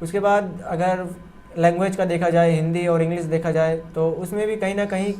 उसके बाद अगर लैंग्वेज का देखा जाए, हिंदी और इंग्लिश देखा जाए, तो उसमें भी कहीं ना कहीं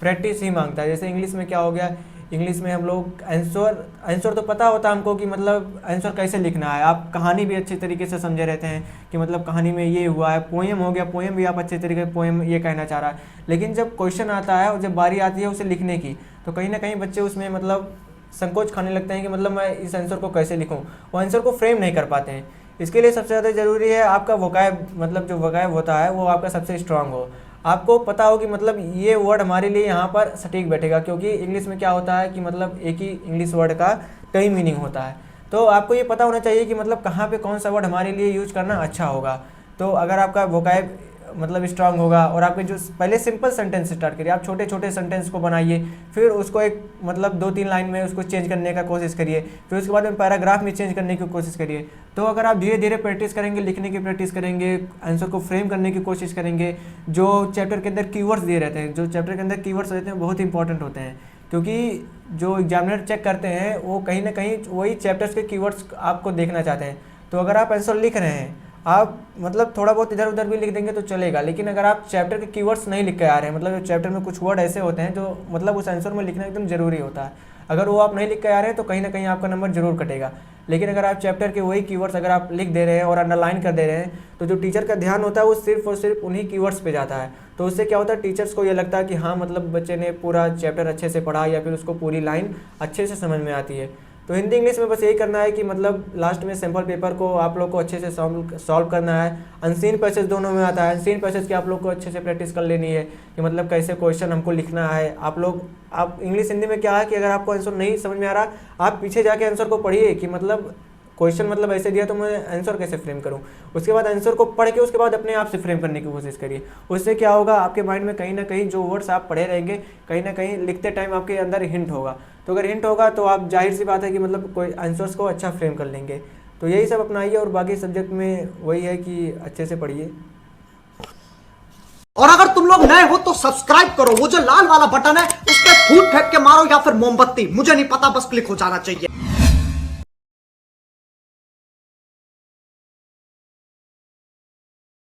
प्रैक्टिस ही मांगता है। जैसे इंग्लिश में क्या हो गया, इंग्लिश में हम लोग आंसर आंसर तो पता होता है हमको कि मतलब आंसर कैसे लिखना है। आप कहानी भी अच्छे तरीके से समझे रहते हैं कि मतलब कहानी में ये हुआ है। पोएम हो गया, पोएम भी आप अच्छे तरीके से पोएम ये कहना चाह रहा है। लेकिन जब क्वेश्चन आता है और जब बारी आती है उसे लिखने की, तो कहीं ना कहीं बच्चे उसमें मतलब संकोच खाने लगते हैं कि मतलब मैं इस आंसर को कैसे लिखूं, वो आंसर को फ्रेम नहीं कर पाते हैं। इसके लिए सबसे ज़्यादा ज़रूरी है आपका वोकैब, मतलब जो वोकैब होता है वो आपका सबसे स्ट्रांग हो। आपको पता हो कि मतलब ये वर्ड हमारे लिए यहाँ पर सटीक बैठेगा, क्योंकि इंग्लिश में क्या होता है कि मतलब एक ही इंग्लिश वर्ड का कई मीनिंग होता है। तो आपको ये पता होना चाहिए कि मतलब कहाँ पे कौन सा वर्ड हमारे लिए यूज करना अच्छा होगा। तो अगर आपका वोकैब मतलब स्ट्रांग होगा और आपके जो पहले सिंपल सेंटेंस स्टार्ट करिए, आप छोटे छोटे सेंटेंस को बनाइए, फिर उसको एक मतलब 2-3 लाइन में उसको चेंज करने का कोशिश करिए, फिर उसके बाद में पैराग्राफ में चेंज करने की कोशिश करिए। तो अगर आप धीरे धीरे प्रैक्टिस करेंगे, लिखने की प्रैक्टिस करेंगे, आंसर को फ्रेम करने की कोशिश करेंगे, जो चैप्टर के अंदर कीवर्ड्स दिए रहते हैं, जो चैप्टर के अंदर कीवर्ड्स रहते हैं बहुत इंपॉर्टेंट होते हैं, क्योंकि जो एग्जामिनर चेक करते हैं वो कहीं ना कहीं वही चैप्टर्स के कीवर्ड्स आपको देखना चाहते हैं। तो अगर आप आंसर लिख रहे हैं, आप मतलब थोड़ा बहुत इधर उधर भी लिख देंगे तो चलेगा, लेकिन अगर आप चैप्टर के कीवर्ड्स नहीं लिख के आ रहे हैं, मतलब चैप्टर में कुछ वर्ड ऐसे होते हैं जो मतलब उस आंसर में लिखना एकदम ज़रूरी होता है, अगर वो आप नहीं लिख के आ रहे हैं तो कहीं ना कहीं आपका नंबर जरूर कटेगा। लेकिन अगर आप चैप्टर के वही कीवर्ड्स अगर आप लिख दे रहे हैं और अंडरलाइन कर दे रहे हैं, तो जो टीचर का ध्यान होता है वो सिर्फ और सिर्फ उन्हीं कीवर्ड्स पे जाता है। तो उससे क्या होता है, टीचर्स को ये लगता है कि हाँ मतलब बच्चे ने पूरा चैप्टर अच्छे से पढ़ा या फिर उसको पूरी लाइन अच्छे से समझ में आती है। तो हिंदी इंग्लिश में बस यही करना है कि मतलब लास्ट में सैम्पल पेपर को आप लोग को अच्छे से सॉल्व करना है। अनसीन पैसेज दोनों में आता है, अनसीन पैसेज की आप लोग को अच्छे से प्रैक्टिस कर लेनी है कि मतलब कैसे क्वेश्चन हमको लिखना है। आप इंग्लिश हिंदी में क्या है कि अगर आपको आंसर नहीं समझ में आ रहा, आप पीछे जाके आंसर को पढ़िए कि मतलब क्वेश्चन मतलब ऐसे दिया तो मैं आंसर कैसे फ्रेम करूं। उसके बाद आंसर को पढ़ के उसके बाद अपने आप से फ्रेम करने की कोशिश करिए। उससे क्या होगा, आपके माइंड में कहीं ना कहीं जो वर्ड्स आप पढ़े रहेंगे, कहीं ना कहीं लिखते टाइम आपके अंदर हिंट होगा। तो अगर हिंट होगा तो आप जाहिर सी बात है कि मतलब कोई आंसर्स को अच्छा फ्रेम कर लेंगे। तो यही सब अपनाइए और बाकी सब्जेक्ट में वही है कि अच्छे से पढ़िए। और अगर तुम लोग नए हो तो सब्सक्राइब करो, वो जो लाल वाला बटन है उस पर फूट फेंक के मारो या फिर मोमबत्ती, मुझे नहीं पता, बस क्लिक हो जाना चाहिए।